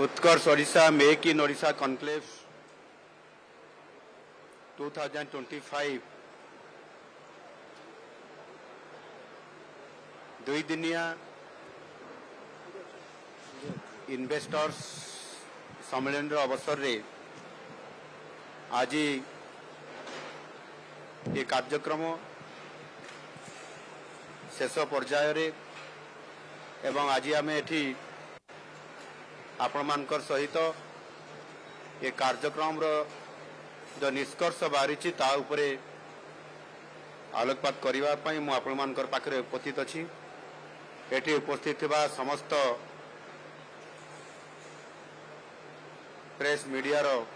Utkarsh Odisha make in Odisha conclave 2025 दुई दिनिया investors सम्मेलन अवसर रे आज ये कार्यक्रम शेष पर्याय रे एवं आज आम एठी आपण मानकर सहित ये कार्यक्रम जो निष्कर्ष बाहरी ता उपरे आलोकपात करने मु आपण मानकर पाखरे उपस्थित अछि। एठी उपस्थित थिबा समस्त प्रेस मीडिया रो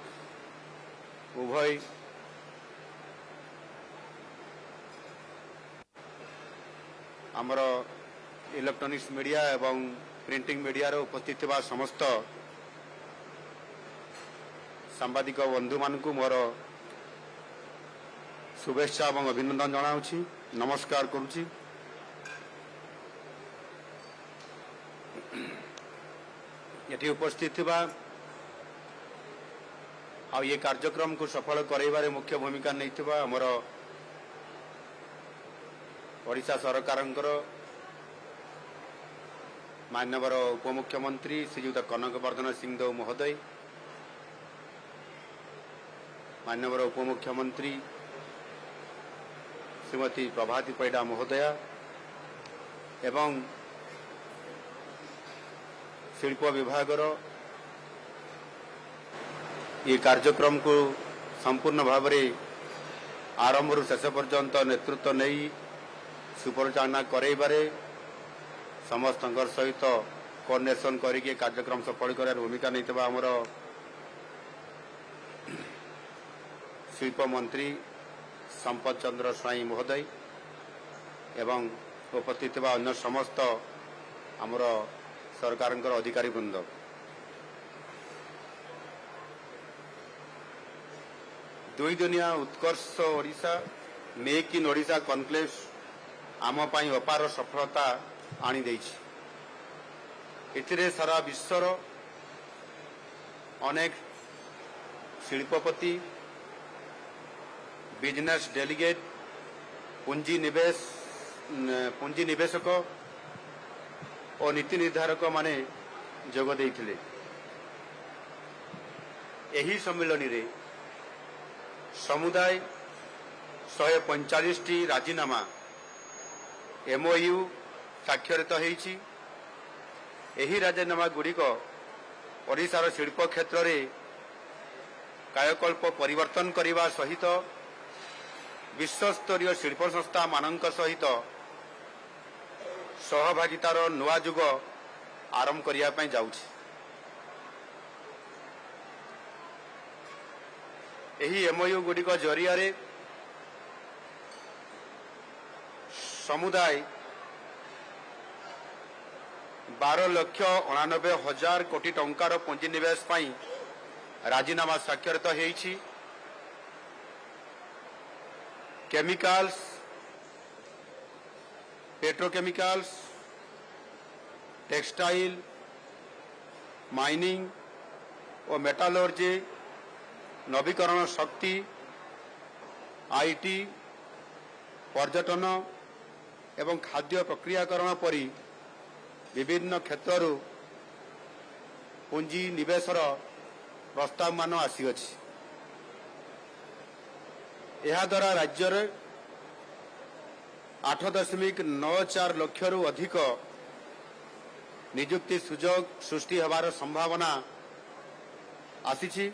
उभय आमर इलेक्ट्रॉनिक्स मीडिया एवं प्रिंटिंग मीडिया रो उपस्थित थिबा समस्त सांबादिक बंधु मानकु मोर शुभेच्छा और अभिनंदन जनाऊँगी, नमस्कार करुच्ची। ये उपस्थित थिबा आ ये कार्यक्रम को सफल कराइबारे मुख्य भूमिका नहीं थिबा हमर ओडिशा सरकारंकर माननीय उपमुख्यमंत्री श्रीयुक्त कनकवर्धन सिंहदेव महोदय, माननीय उपमुख्यमंत्री श्रीमती प्रभाती परिडा महोदया एवं शिल्प विभाग ये कार्यक्रम को संपूर्ण भाव में आरंभ शेष पर्यंत नेतृत्व नहीं सुपरिचालना कराइबारे समस्त सहित कोऑर्डिनेशन करके कार्यक्रम सफल कर भूमिका नहीं आमर शिल्प मंत्री संपत चंद्र स्वाई महोदय एवं उपस्थित अन्य समस्त आमर सरकार अधिकारी वृंद, दुई दुनिया Utkarsh Odisha make in Odisha conclave आम पाई अपार सफलता आनी देछि। एथिरे सारा विश्वर अनेक शिल्पपति, बिजनेस डेलीगेट, पूंजी निवेशक और नीति निर्धारक माने जोग देइथिले। एही सम्मेलन रे समुदाय 145 टी राजीनामा MOU स्वाक्षरित होईछि। एही राजीनामा गुड़िक ओडिशार शिल्प क्षेत्र में कायकल्प परिवर्तन करने सहित विश्वस्तरीय शिल्प संस्था मानक सहित सहभागितार नुआ जुग आरंभ करने जाउछि। एही MOU गुड़िक जरिया रे समुदाय 12,99,000 कोटी टंकार पुंजी निवेश पाई राजीनामा स्वाक्षरित होईछि। केमिकल्स, पेट्रोकेमिकल्स, टेक्सटाइल, माइनिंग और मेटालर्जी, नवीकरण शक्ति, IT, पर्यटन एवं खाद्य प्रक्रियाकरण परी विभिन्न क्षेत्र पुंजी निवेशर प्रस्ताव मान आसीअछि। यह द्वारा राज्य 8.94 लाख रु अधिक नियुक्ति सुजोग सृष्टि होबार संभावना आसीछि।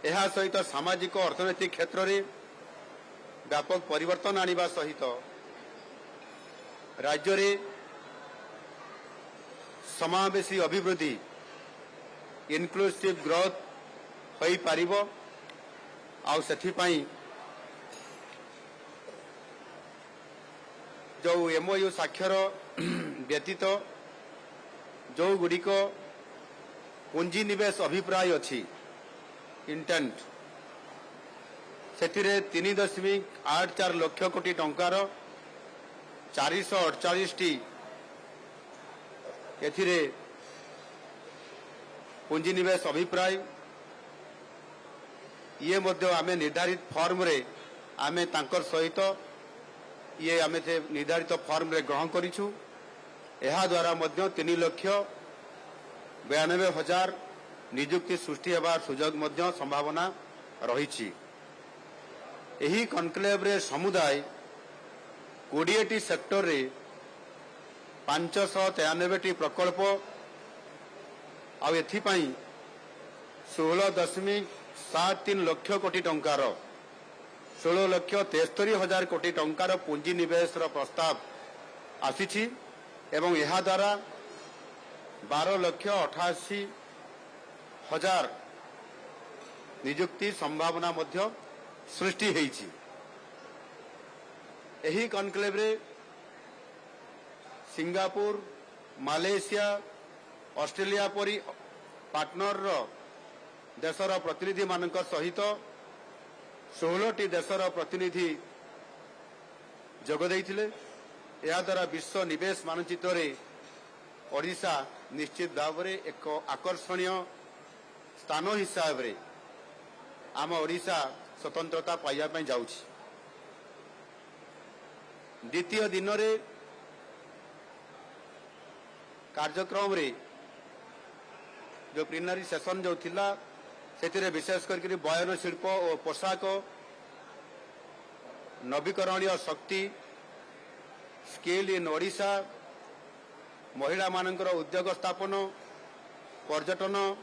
यह सहित सामाजिक अर्थनैतिक क्षेत्र में व्यापक परिवर्तन आनिबा सहित राज्य रे समावेशी अभिवृद्धि इनक्लूसिव ग्रोथ होई पारिबो। आउ सेथिपाई जो MOU स्वाक्षर व्यतीत जो गुड़िक पुंजी निवेश अभिप्राय अच्छी इंटेंट से 3.84 लाख कोटी टंकार 448 टी पुंजीनिवेश अभिप्राय ये आमे निर्धारित फॉर्म रे आमे तांकर सहित ये आमे निर्धारित फॉर्म रे ग्रहण करिछु। एहा द्वारा 3,92,000 नियुक्ति सृष्टि हेबार सुजोग संभावना रही। एही कनक्लेव रे समुदाय 20टी सेक्टर रे 593टी प्रकल्प आउ 16.73 लक्ष कोटी टंकार 16,73,000 कोटी टंकार पुंजी निवेश प्रस्ताव आसीछि एवं यह द्वारा 12,88,000 नियुक्ति संभावना सृष्टि होईछि। एही कनक्लेव रे सिंगापुर, मालेशिया, ऑस्ट्रेलिया परी पार्टनर देशर प्रतिनिधि मानक सहित 16टी देशर प्रतिनिधि जोग देइथिले। या द्वारा विश्व निवेश मानचित्र रे ओडिशा निश्चित भाव में एक आकर्षणीय स्थान हिसाब रे आम ओडिशा स्वतंत्रता पाइबा पई जाउछि। द्वितीय दिन रे कार्यक्रम रे जो प्लीनरी सेशन जो थिला से विशेष करके बयन शिल्प और पोशाक, नवीकरणीय शक्ति, स्किल इन ओडिशा, महिला मानकर उद्योग स्थापन, पर्यटन,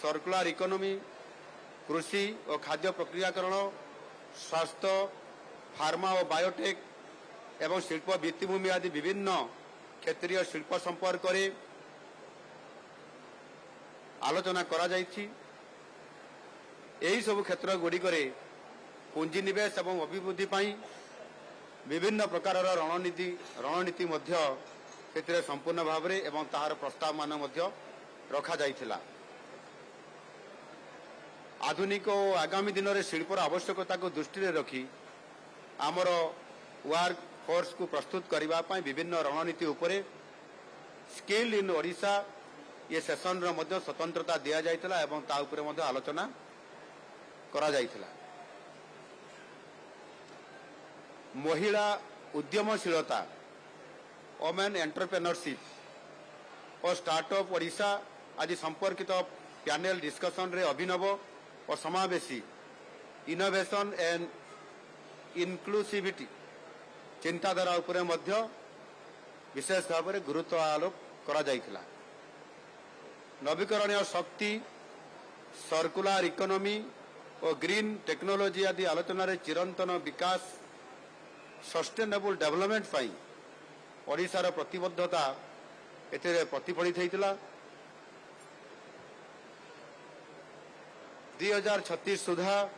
सर्कुलर इकोनॉमी, कृषि और खाद्य प्रक्रियाकरण, स्वास्थ्य, फार्मा और बायोटेक एवं शिल्प भित्तिभूमि आदि विभिन्न क्षेत्रीय शिल्प संपर्क में आलोचना करा जाइछि। यही सब क्षेत्र गुड़िक पुंजीनिवेश एवं अभिवृद्धि पाई विभिन्न प्रकार रणनीति से संपूर्ण भाव में एवं ताहार प्रस्ताव मान रखा जाइथिला। आधुनिक और आगामी दिन में शिल्पर आवश्यकता को दृष्टि रखी आमर वर्क फोर्स को प्रस्तुत करने विभिन्न रणनीति उपरे स्किल इन ओडिशा ये सेशन स्वतंत्रता दि जाइथिला एवं ता उपरे आलोचना करा जाइथिला। महिला उद्यमशीलता, वोमेन एंटरप्रेन्योरशिप और स्टार्टअप ओडिशा आदि संपर्कित पैनल डिस्कशन रे अभिनव और समावेशी इनोवेशन एंड इनक्लूसिविटी चिंताधारा उपरे विशेष भाव में गुरुत्व आरोप करा जाइथिला। नवीकरणीय शक्ति, सर्कुलर इकोनॉमी और ग्रीन टेक्नोलॉजी आदि आलोचना रे चिरंतन विकास सस्टेनेबल डेवलपमेंट पाई ओडिशार प्रतिबद्धता एथिरे प्रतिफलित होइतिला। 2036 सुधा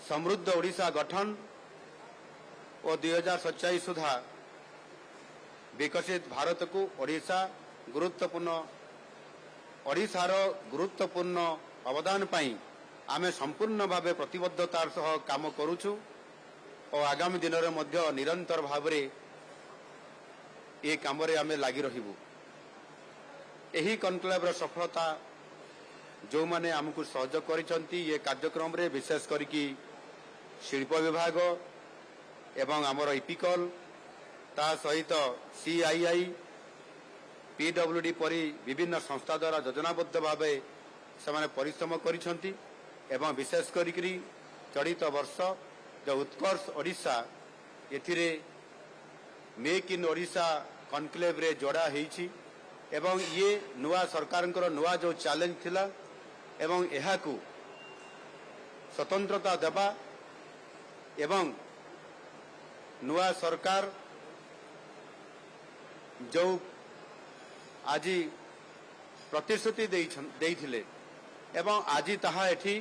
समृद्ध ओडिशा गठन और 2047 सुधा विकसित भारत को ओडिशार गुरुत्वपूर्ण अवदान पाई आमे संपूर्ण भाव प्रतिबद्धतार सह काम करूछु और आगामी दिन में निरंतर भाव में ये काम आमे लगी रहिबु। एही कनक्लेव सफलता जो माने आमको सहयोग करिसंती ये कार्यक्रम रे विशेष करिकी शिल्प विभाग एवं आमर इपिकल ता सहित CII, PWD परी विभिन्न संस्था द्वारा योजनाबद्ध भाव से परिश्रम करिसंती एवं विशेष करिकी चलित वर्ष जो उत्कर्ष ओडिशा एथिरे मेक इन ओडिशा कनक्लेव रे जोड़ा होईछि एवं ये नुआ सरकार नुआ जो चैलेंज थिला एवं एहाकू स्वतंत्रता देबा एवं नुआ सरकार जो आज प्रतिश्रुति देइथिले एवं आज ताहा एठी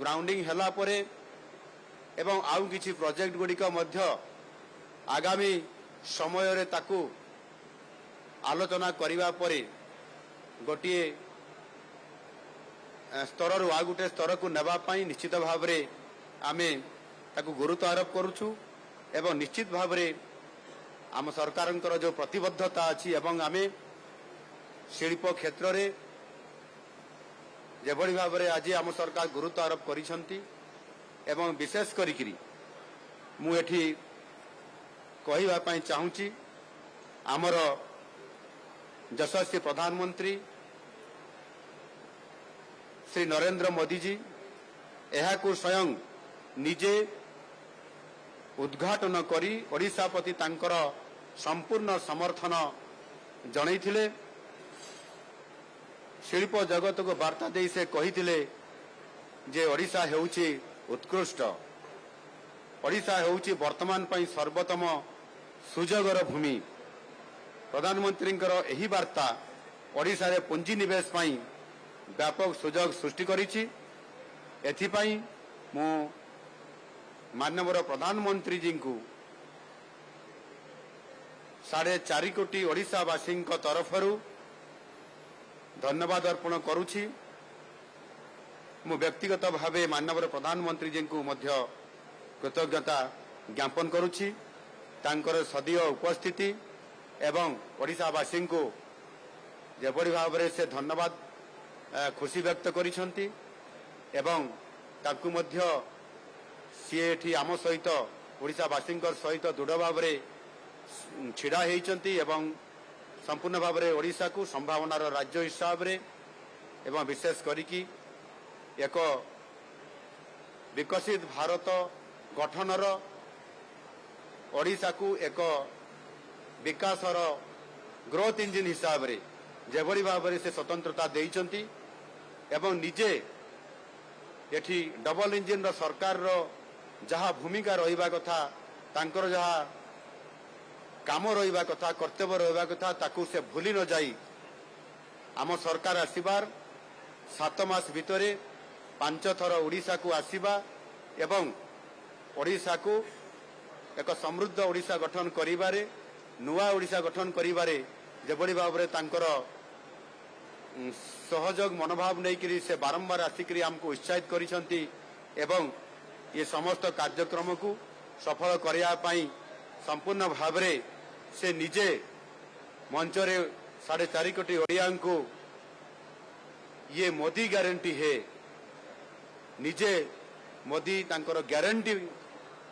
ग्राउंडिंग हला परे एवं आउ किछि प्रोजेक्ट गुड़िक मध्य आगामी समय रे ताकू आलोचना करिवा परे गोटे स्तर रु आ गोटे स्तर को नेबा पाई निश्चित भाव में आमे ताकू गुरुत्व आरोप करूछु एवं निश्चित भाव में आम सरकार जो प्रतिबद्धता अच्छी एवं आमे शिल्प क्षेत्र में जेभली भाव में आज आम सरकार गुरुत्व आरोप करिसेंती एवं विशेष करी मु एठी कहवा पाई चाहूँगी आमर यशस्वी प्रधानमंत्री श्री नरेंद्र मोदी जी यह स्वयं निजे उद्घाटन करी ओडिशा प्रति तांकर संपूर्ण समर्थन जनईथिले। शिल्प जगत को वार्ता दे से कहिथिले जे ओडिशा हेउची उत्कृष्ट, ओडिशा हेउची वर्तमान पई सर्वोत्तम सुजोगर भूमि। प्रधानमंत्री एही वार्ता ओडिशा रे पुंजी निवेश पई व्यापक सुजोग सृष्टि करिछि। एथिपई मु माननीय प्रधानमंत्री जी को 4.5 कोटी ओडिशावासी तरफरु धन्यवाद अर्पण करुछि। मु व्यक्तिगत भावे माननीय प्रधानमंत्री जी को मध्य कृतज्ञता ज्ञापन करुछि। तांकर सदीय उपस्थिति एवं ओडिशावासी को जेभली भाव में से धन्यवाद खुशी व्यक्त करिसेंती एवं ताकू मध्य सीए एठी आम सहित ओडिशावासी सहित दृढ़ भाव में छिड़ा होइचंती एवं संपूर्ण भाव में ओडिशा को संभावनार राज्य हिसाब रे एवं विशेष करिकी एक विकसित भारत गठनर ओडिशा को एक विकासर ग्रोथ इंजिन हिसाब रे जेभली भाव में से स्वतंत्रता देइचंती एवं निजे एठी डबल इंजिन रो सरकार रो जहाँ भूमिका रहिबा कथा तांकर जहाँ काम रहिबा कथा कर्तव्य रहिबा कथा ताकू से भूली न जाई आम सरकार आसीबार 7 मास भितरे 5 थर ओडिशा को आसीबा एवं ओडिशा को एक समृद्ध ओडिशा गठन करिबारे नुआ ओडिशा गठन करिबारे जेभली भाव में तांकर सहयोग मनोभाव नहीं से बारंबार आसिक आमको उत्साहित करिसेंती एवं ये समस्त कार्यक्रम को सफल करने संपूर्ण भाव में से निजे मंचरे 4.5 कोटी ओडिया को ये मोदी गारंटी है निजे मोदी तांकर गारंटी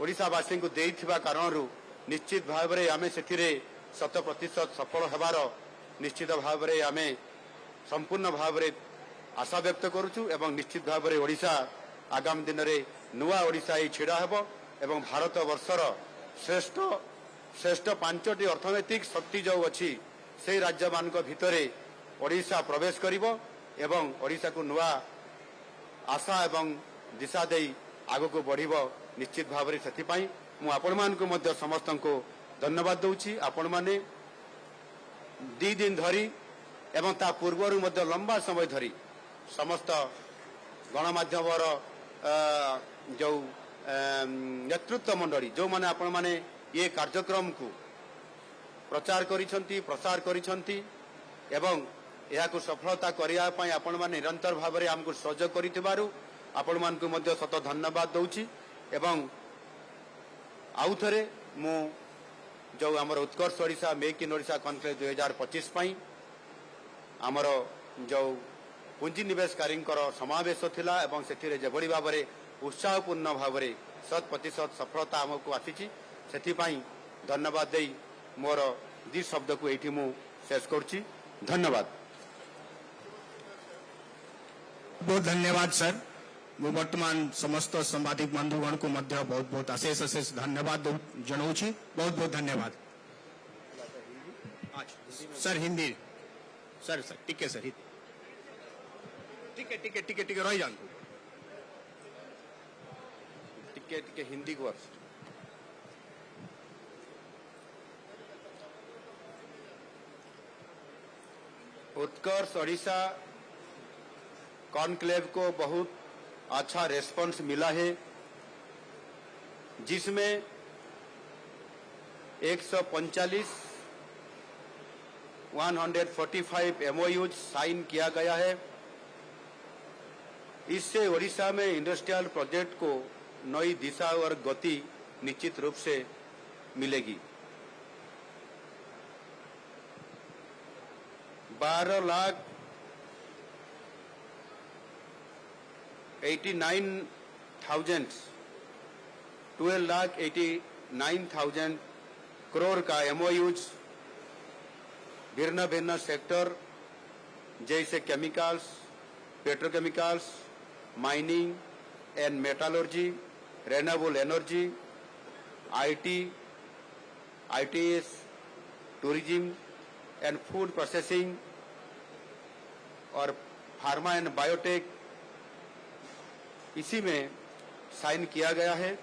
ओडिशावासी को देइथिबा कारणरू निश्चित भाव में आमे सेठिरे 100% सफल हेबार निश्चित भाव में आमे संपूर्ण भाव में आशा व्यक्त करुचु एवं निश्चित भाव में ओडिशा आगामी दिन में नुआ ओडिशा ही छिड़ा हेबो एवं भारत वर्षर श्रेष्ठ श्रेष्ठ 5टी अर्थनैतिक शक्ति जो अच्छी से राज्य मान भितरे ओडिशा प्रवेश करिवो एवं ओडिशा को नुआ आशा एवं दिशा दे आग को बढ़िबो निश्चित भाव में से मु आपण मान को मध्य समस्त को धन्यवाद दूची। आपण माने 2 दिन धरी एवं ता पूर्वर मध्य लंबा समय धरी समस्त गणमाध्यम जो नेतृत्व मंडली जो माने आपण माने ये कार्यक्रम को प्रचार करिसंती प्रसार करिसंती एवं यह को सफलता करिया पई आपण माने निरंतर भाव में हमको सहयोग करिथिबारु आपण मान को मध्य शत धन्यवाद दूची एवं आउ थरे मु जो आमर Utkarsh Odisha make in Odisha conclave 2025 पई आमर जो पुंजीनिवेशकारी समावेश थिला एवं से जेभली भाव में उत्साहपूर्ण भाव में 100% सफलता आमको आसी धन्यवाद दे मोर 2 शब्द को ये मु शेष करुच्ची। धन्यवाद। बहुत धन्यवाद सर। मु वर्तमान समस्त सांबादिक बंधुगण को मध्य बहुत बहुत अशेष अशेष धन्यवाद जनाऊँगी। बहुत बहुत धन्यवाद सर। हिंदी सर सर टिके सर टिके टिके टिके टिके रही जान टिके टिके हिंदी को उत्कर्ष ओडिशा कॉन्क्लेव को बहुत अच्छा रेस्पॉन्स मिला है जिसमें 145 MOUs साइन किया गया है। इससे ओडिशा में इंडस्ट्रियल प्रोजेक्ट को नई दिशा और गति निश्चित रूप से मिलेगी। 12,89,000 करोड़ का MOUs भिन्न भिन्न सेक्टर जैसे chemicals, petrochemicals, mining and metallurgy, renewable energy, IT, ITS, tourism and food processing और फार्मा एंड बायोटेक इसी में साइन किया गया है।